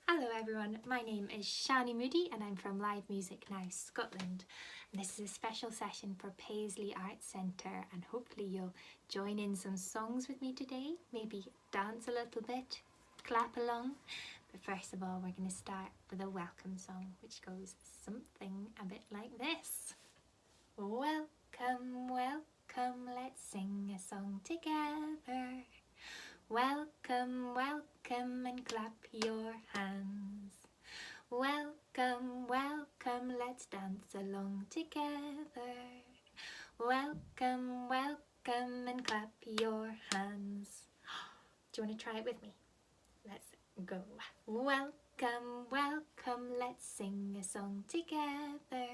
Hello everyone, my name is Siannie Moodie and I'm from Live Music Now Scotland. And this is a special session for Paisley Arts Centre and hopefully you'll join in some songs with me today, maybe dance a little bit, clap along. But first of all we're going to start with a welcome song which goes something a bit like this. Welcome, welcome, let's sing a song together. Welcome, welcome and clap your hands. Welcome, welcome, let's dance along together. Welcome, welcome and clap your hands. Do you want to try it with me? Let's go. Welcome, welcome, let's sing a song together.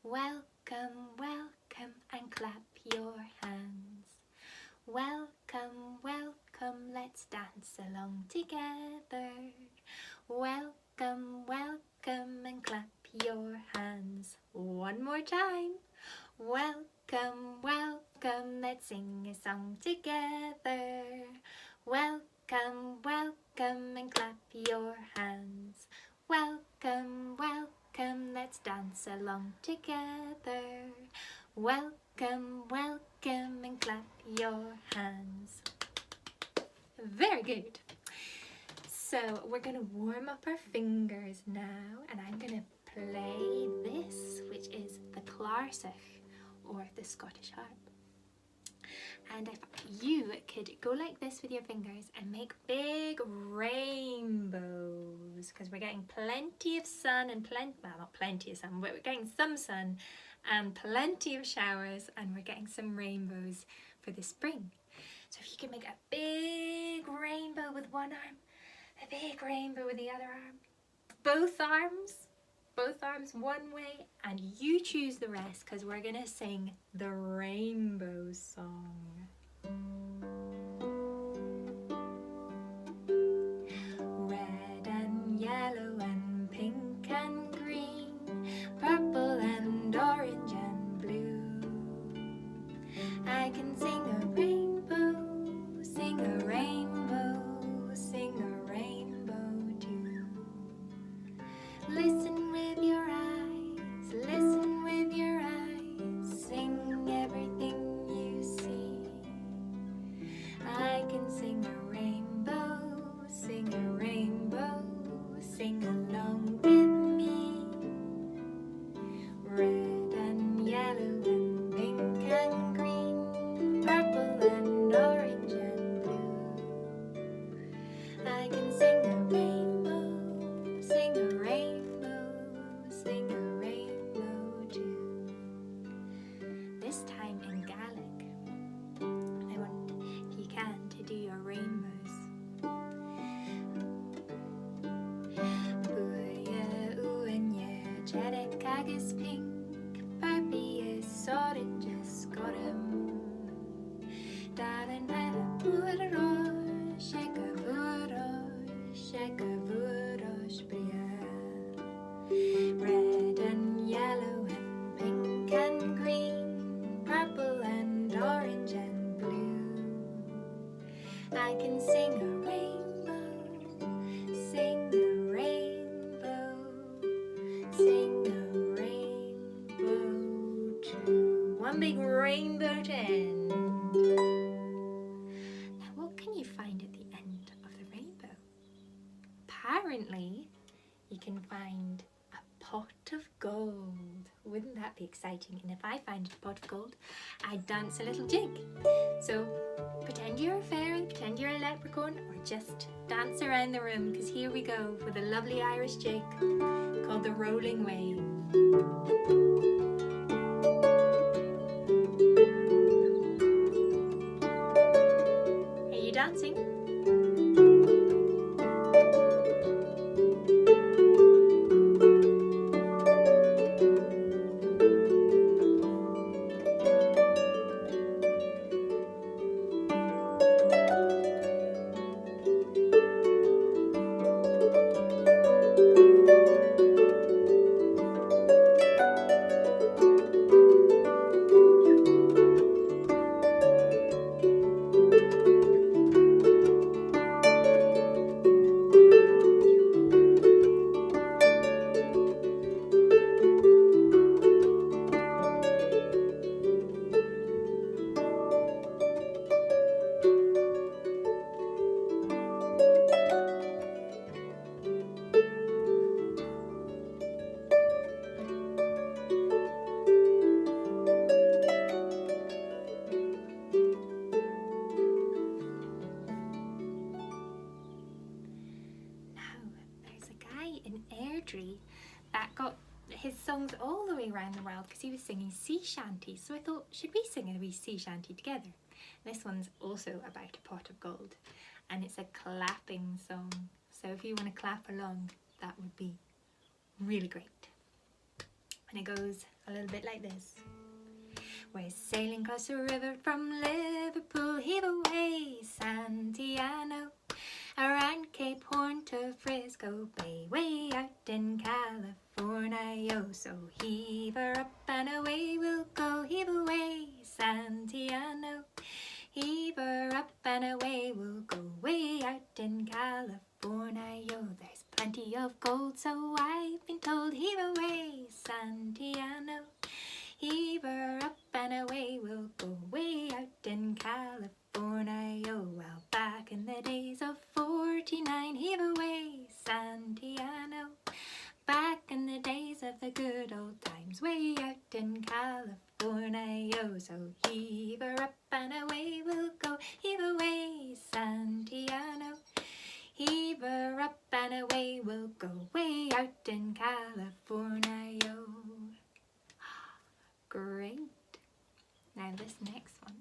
Welcome, welcome and clap your hands. Welcome, welcome, let's dance along together. Welcome, welcome and clap your hands. One more time. Welcome, welcome, let's sing a song together. Welcome, welcome and clap your hands. Welcome, welcome, let's dance along together. Welcome, welcome and clap your hands. Very good. So we're going to warm up our fingers now and I'm going to play this, which is the Clarsach or the Scottish harp. And if you could go like this with your fingers and make big rainbows, because we're getting plenty of sun and not plenty of sun, but we're getting some sun and plenty of showers and we're getting some rainbows for the spring. So if you can make a big rainbow with one arm, a big rainbow with the other arm, both arms one way, and you choose the rest because we're gonna sing the rainbow song. Red and yellow and pink and green, purple and orange and blue. I can sing a rainbow, sing a rainbow, sing a rainbow too. Listen with your eyes, listen with your eyes, sing everything you see. I can sing a rainbow, sing a rainbow, sing along with me. Red and yellow and pink and green, purple and orange and blue. I can sing a rainbow, sing a rainbow, sing a rainbow too. This time in Gaelic, I want, if you can, to do your rainbows. Uya uanya, jedek agus pink, Barbie is orange is gorum. Darren had a burro, shake a burro, spria. Red and yellow and pink and green, purple and orange and blue. I can sing a rainbow, sing a rainbow, sing a rainbow too. One big rainbow to end. Now what can you find at the end of the rainbow? Apparently you can find a pot of gold. Wouldn't that be exciting? And if I find a pot of gold, I'd dance a little jig. So pretend you're a fairy, pretend you're a leprechaun, or just dance around the room, because here we go with a lovely Irish jig called the Rolling Wave. Are you dancing? around the world because he was singing sea shanties. So I thought, should we sing a wee sea shanty together? This one's also about a pot of gold, and it's a clapping song. So if you want to clap along, that would be really great. And it goes a little bit like this. We're sailing across the river from Liverpool, heave away, Santiano, around Cape Horn to Frisco Bay, way out in California. So heave her up and away we'll go, heave away, Santiano, heave her up and away we'll go, way out in California. There's plenty of gold, so I've been told, heave away, Santiano, heave her up and away we'll go, way out in California. Well, back in the days of 49, heave away, Santiano, back in the days of the good old times, way out in California. So heave her up and away we'll go, heave away, Santiano, heave her up and away we'll go, way out in California. Great. Now this next one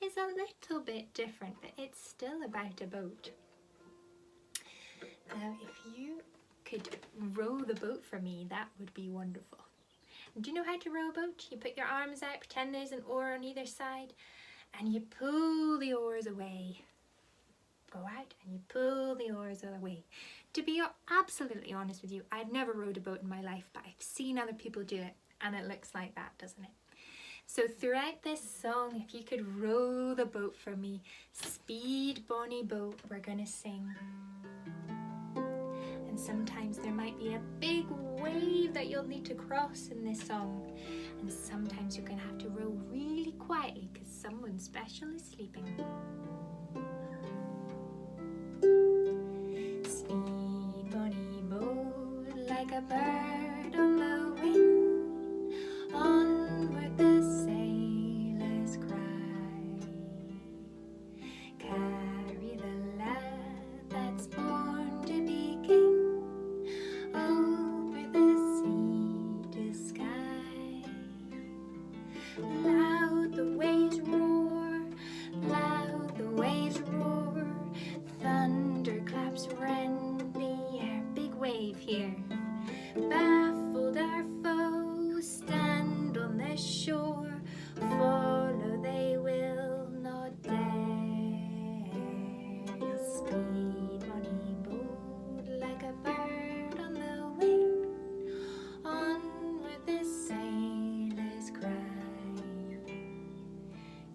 is a little bit different, but it's still about a boat. Now if you could row the boat for me, that would be wonderful. Do you know how to row a boat? You put your arms out, pretend there's an oar on either side, and you pull the oars away. Go out and you pull the oars away. To be absolutely honest with you, I've never rowed a boat in my life, but I've seen other people do it, and it looks like that, doesn't it? So throughout this song, if you could row the boat for me, speed bonny boat, we're gonna sing. And sometimes there might be a big wave that you'll need to cross in this song. And sometimes you're gonna have to row really quietly because someone special is sleeping. Speed bonny boat like a bird on the wind, onward the sailors cry. Carry the lad that's born to be king, over the sea to sky. Loud the waves roar, loud the waves roar, thunderclaps rend the air. Big wave here. Baffled our foes stand on the shore, follow they will not dare. Speed bonny boat like a bird on the wing, onward the sailors cry.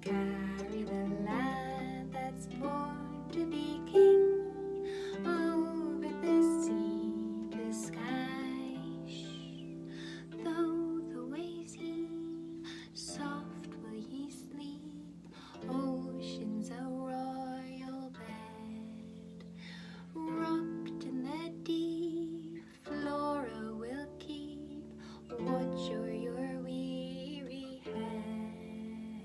Carry the lad that's born to be king, over the sea to sky. Shh. Though the waves heave, soft will ye sleep, ocean's a royal bed. Rocked in the deep, Flora will keep watch o'er your weary head.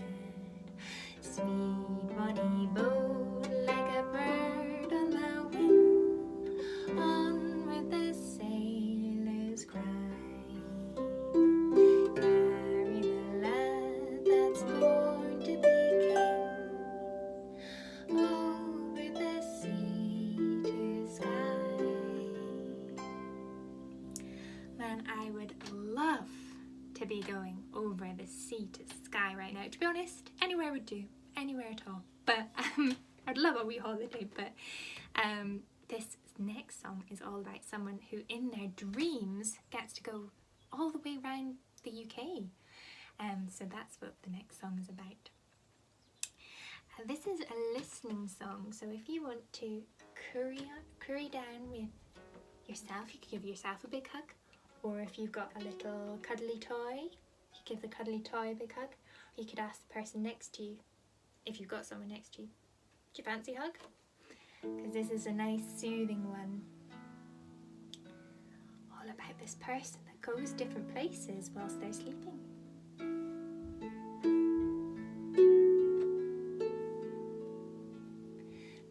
Speed bonny boat like a bird on the wind, onward the sailors cry. Carry the lad that's born to be king, over the sea to sky. Man, I would love to be going over the sea to sky right now. To be honest, anywhere would do, anywhere at all. But I'd love a wee holiday. But this next song is all about someone who in their dreams gets to go all the way around the UK. So that's what the next song is about. This is a listening song, so if you want to curry down with yourself, you could give yourself a big hug, or if you've got a little cuddly toy, you could give the cuddly toy a big hug, or you could ask the person next to you, if you've got someone next to you, do you fancy a hug? Because this is a nice soothing one, all about this person that goes different places whilst they're sleeping.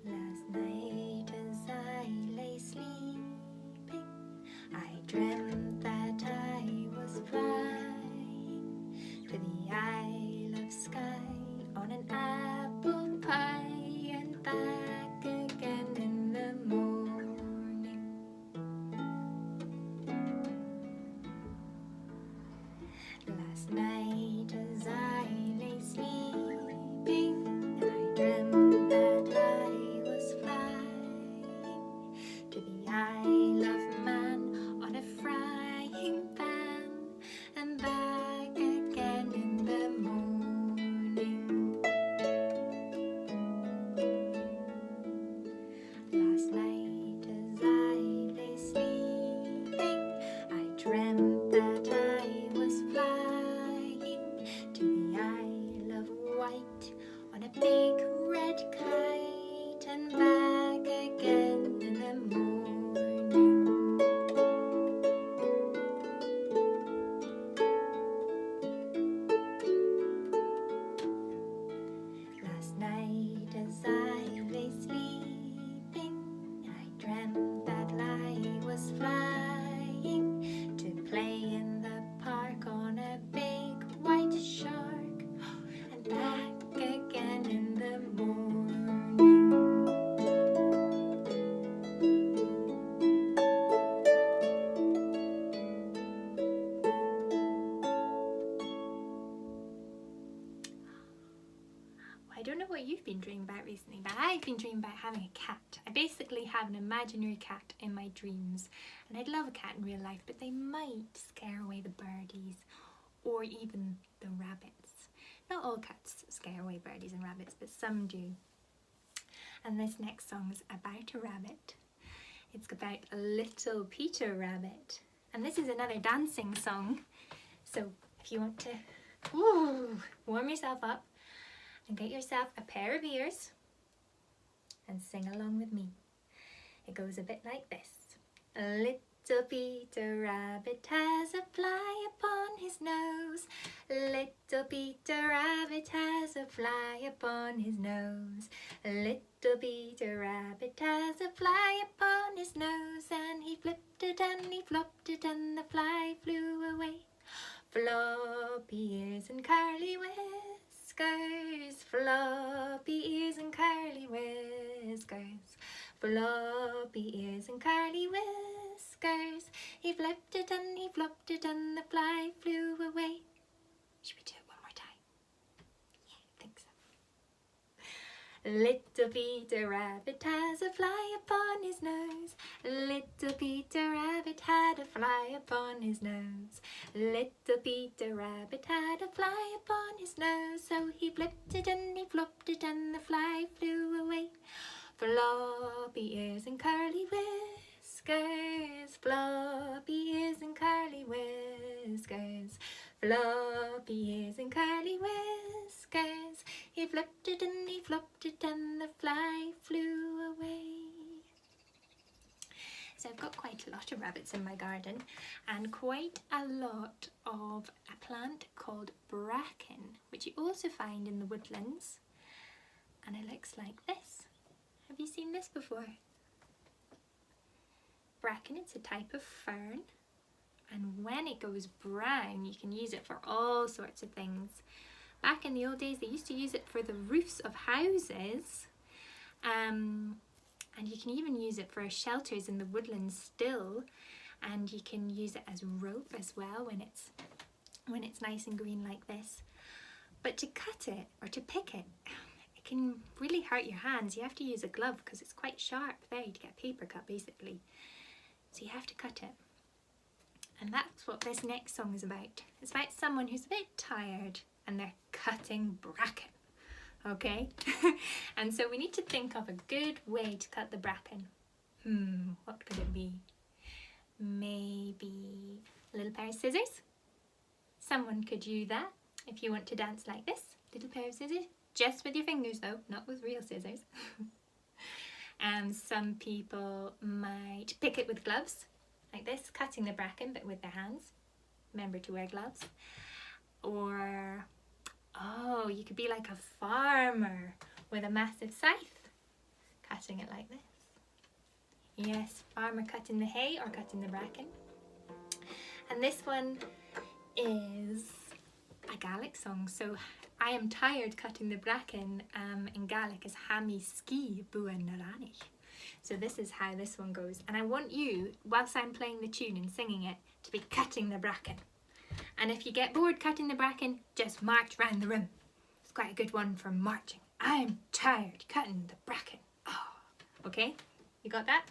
Last night as I lay sleeping, I dreamt that I was flying I don't know what you've been dreaming about recently, but I've been dreaming about having a cat. I basically have an imaginary cat in my dreams, and I'd love a cat in real life, but they might scare away the birdies or even the rabbits. Not all cats scare away birdies and rabbits, but some do. And this next song is about a rabbit. It's about a little Peter Rabbit. And this is another dancing song. So if you want to warm yourself up and get yourself a pair of ears and sing along with me. It goes a bit like this. A little Peter Rabbit has a fly upon his nose. Little Peter Rabbit has a fly upon his nose. Little Peter Rabbit has a fly upon his nose, and he flipped it and he flopped it and the fly flew away. Floppy ears and curly whiskers, floppy ears and curly whiskers, floppy ears and curly whiskers. He flipped it and he flopped it and the fly flew away. Should we do it one more time? Yeah, I think so. Little Peter Rabbit has a fly upon his nose. Little Peter Rabbit had a fly upon his nose. Little Peter Rabbit had a fly upon his nose. So he flipped it and he flopped it and the fly flew away. Floppy ears and curly whiskers, floppy ears and curly whiskers, floppy ears and curly whiskers. He flipped it and he flopped it and the fly flew away. So I've got quite a lot of rabbits in my garden and quite a lot of a plant called bracken, which you also find in the woodlands, and it looks like this. Have you seen this before? Bracken, it's a type of fern, and when it goes brown you can use it for all sorts of things. Back in the old days they used to use it for the roofs of houses, and you can even use it for shelters in the woodlands still, and you can use it as rope as well when it's nice and green like this. But to cut it or to pick it, it can really hurt your hands. You have to use a glove because it's quite sharp there to get a paper cut basically. So you have to cut it. And that's what this next song is about. It's about someone who's a bit tired and they're cutting bracken. Okay? And so we need to think of a good way to cut the bracken. What could it be? Maybe a little pair of scissors. Someone could use that if you want to dance like this. Little pair of scissors. Just with your fingers though, not with real scissors. Some people might pick it with gloves, like this, cutting the bracken but with their hands. Remember to wear gloves. Or, oh, you could be like a farmer with a massive scythe, cutting it like this. Yes, farmer cutting the hay or cutting the bracken. And this one is a Gaelic song. So I am tired cutting the bracken in Gaelic is Hami ski buan narani. So this is how this one goes. And I want you, whilst I'm playing the tune and singing it, to be cutting the bracken. And if you get bored cutting the bracken, just march round the room. It's quite a good one for marching. I'm tired cutting the bracken. Oh, okay? You got that?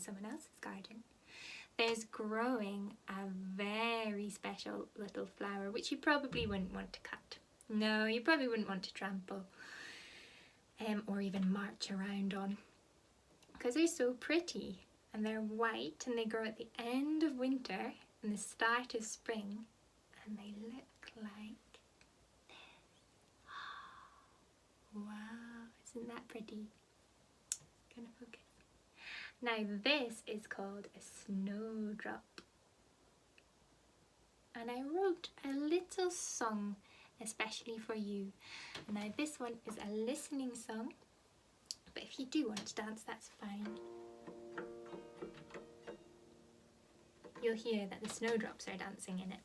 someone else's garden, there's growing a very special little flower which you probably wouldn't want to cut. No, you probably wouldn't want to trample or even march around on, because they're so pretty and they're white and they grow at the end of winter and the start of spring, and they look like this. Wow, isn't that pretty? Gonna focus. Now this is called a snowdrop, and I wrote a little song especially for you. Now this one is a listening song, but if you do want to dance, that's fine. You'll hear that the snowdrops are dancing in it.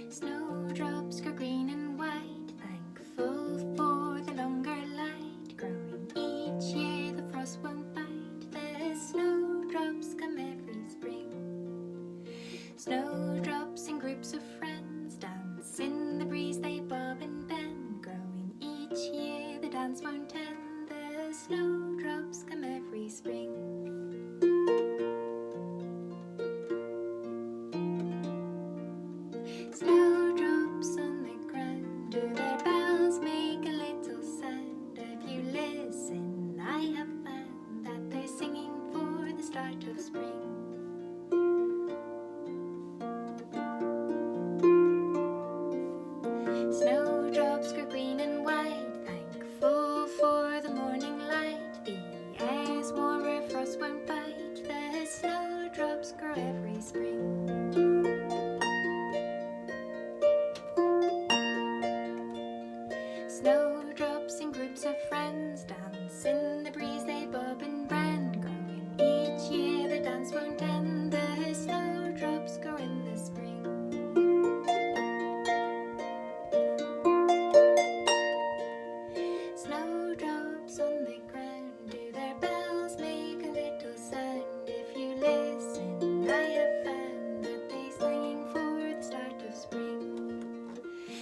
Snowdrops grow green and white, thankful for the longer light. Growing each year, the frost won't bite. The snowdrops come every spring. Snowdrops in groups of friends dance in the breeze, they bob and bend. Growing each year, the dance won't end. The snowdrops come every spring. Snowdrops on the ground, do their bells make a little sound? If you listen, I have found that they're singing for the start of spring. Snowdrops grow green and white, thankful for the morning light. The air's warmer, frost won't bite. The snowdrops grow every spring. Snowdrops in groups of friends dance in the breeze, they bob and bend. Growing each year, the dance won't end. The snowdrops grow in the spring. Snowdrops on the ground, do their bells make a little sound? If you listen, I have found that they're singing for the start of spring.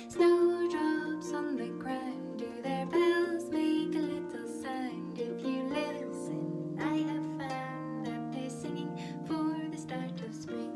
Snowdrops on the ground, do their bells make a little sound? If you listen, I have found that they're singing for the start of spring.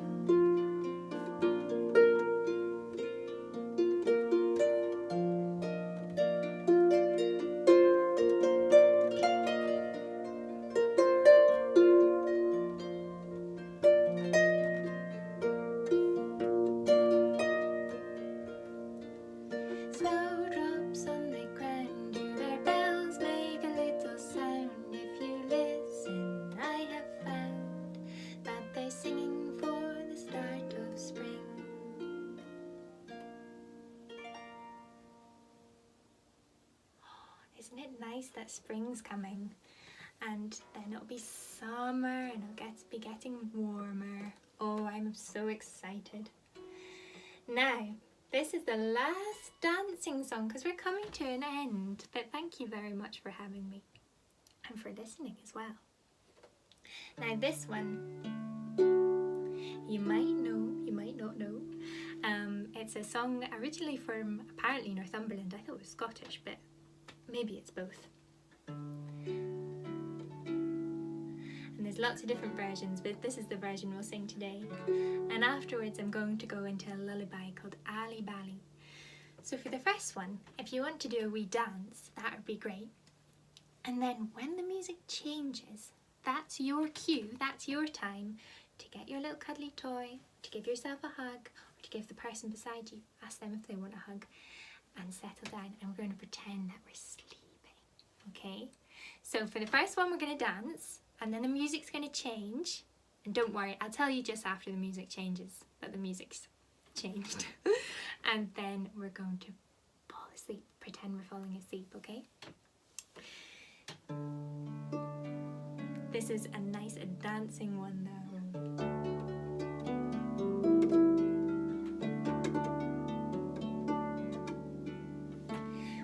Snowdrops on the ground, do their bells make a little sound? If you listen, I have found that they're singing for the start of spring. Isn't it nice that spring's coming? And then it'll be summer and it'll be getting warmer. Oh, I'm so excited. Now, this is the last dancing song because we're coming to an end. But thank you very much for having me and for listening as well. Now this one, you might know, you might not know. It's a song originally from apparently Northumberland. I thought it was Scottish, but maybe it's both. And there's lots of different versions, but this is the version we'll sing today. And afterwards I'm going to go into a lullaby called Ali Bally. So for the first one, if you want to do a wee dance, that would be great. And then when the music changes, that's your cue, that's your time to get your little cuddly toy, to give yourself a hug, or to give the person beside you, ask them if they want a hug, and settle down. And we're going to pretend that we're sleeping, okay? So for the first one, we're going to dance, and then the music's going to change. And don't worry, I'll tell you just after the music changes that the music's changed. And then we're going to fall asleep, pretend we're falling asleep, okay? This is a nice dancing one though.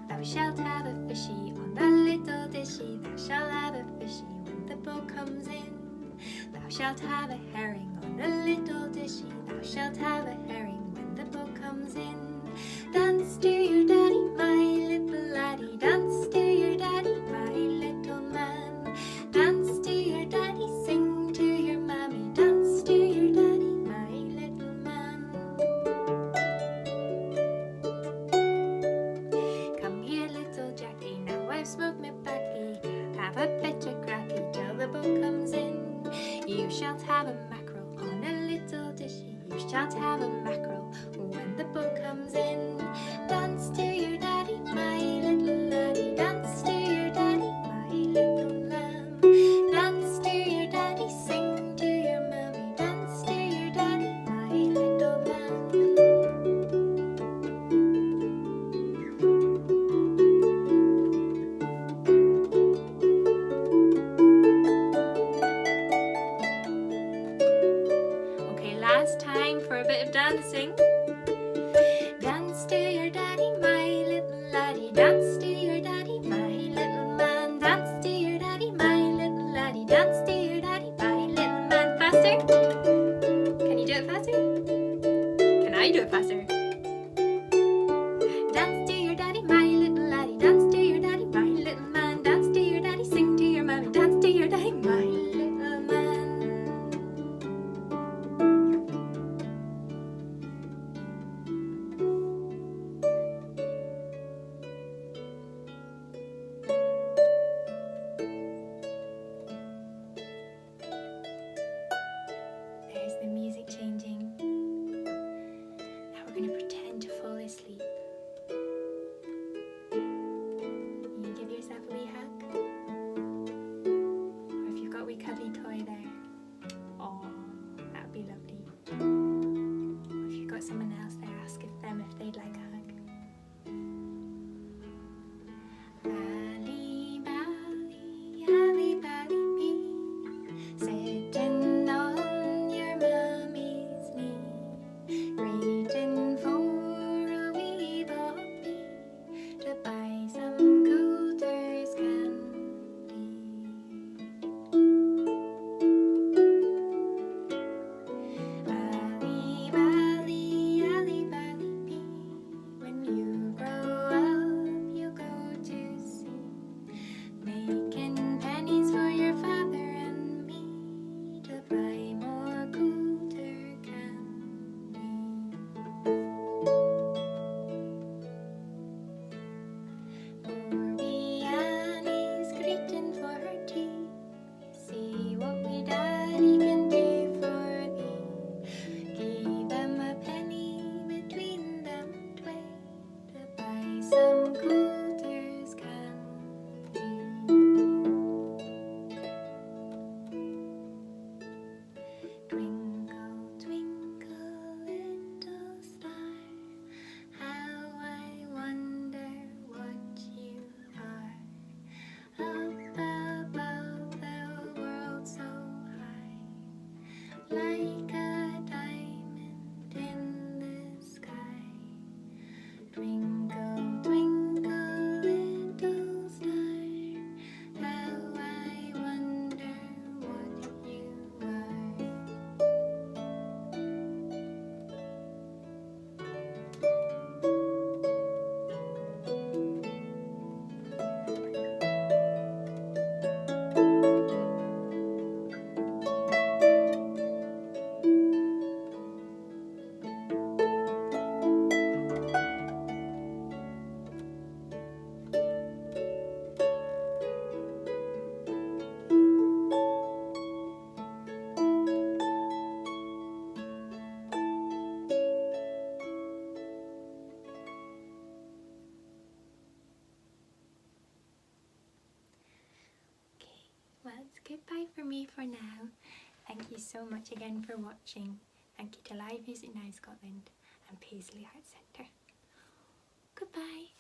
Thou shalt have a fishy on the little dishy. Thou shalt have a fishy when the boat comes in. Thou shalt have a herring on the little dishy. Thou shalt have a herring when the boat comes in. Dance to your daddy, my little laddie. Dance to your daddy, my little man. Dance to your daddy, sing to your mammy. Dance to your daddy, my little man. Come here, little Jackie, now I've smoked my baccy. Have a bit of cracky till the boat comes in. You shalt have a mackerel on a little dishy. You shalt have a mackerel when the boat comes in. Dance to your daddy, my little laddie. Dance to your daddy, my little lamb. Dance to your daddy, sing to your mammy. Dance to your daddy, my little man. Okay, last time for a bit of dancing. Dance to your daddy, my little laddie. Dance to your daddy, my little man. Dance to your daddy, my little laddie. Dance to your daddy, my little man. Faster? Can you do it faster? Can I do it faster? Dance to your daddy, my little laddie. Dance to your daddy, my little man. Dance to your daddy, sing to your mommy. Dance to your daddy, my little man. There's the music changing. Now we're going to pretend to fall asleep. You give yourself a wee hug. Or if you've got a wee cuddly toy there. Oh, that would be lovely. Or if you've got someone else there, ask them if they'd like a hug. Ali bally, ali bally bee, sitting on your mummy's knee, reaching for a wee boppy to buy some Coulter's candy. Ali bally bee, when you grow up you'll go to sea, making pennies for your father and me to buy more Coulter candy. Poor wee Annie's greeting for her tea. See what wee daddy can do for thee. Give them a penny between them tway to buy some Coulter's candy. Twinkle, twinkle, little star, how I wonder what you are. Up above the world so high, like a diamond in the sky. Twinkle, twinkle, little star, how I wonder what you are. Well, it's goodbye for me for now. Thank you so much again for watching. Thank you to Live Music Now Scotland and Paisley Arts Centre. Goodbye.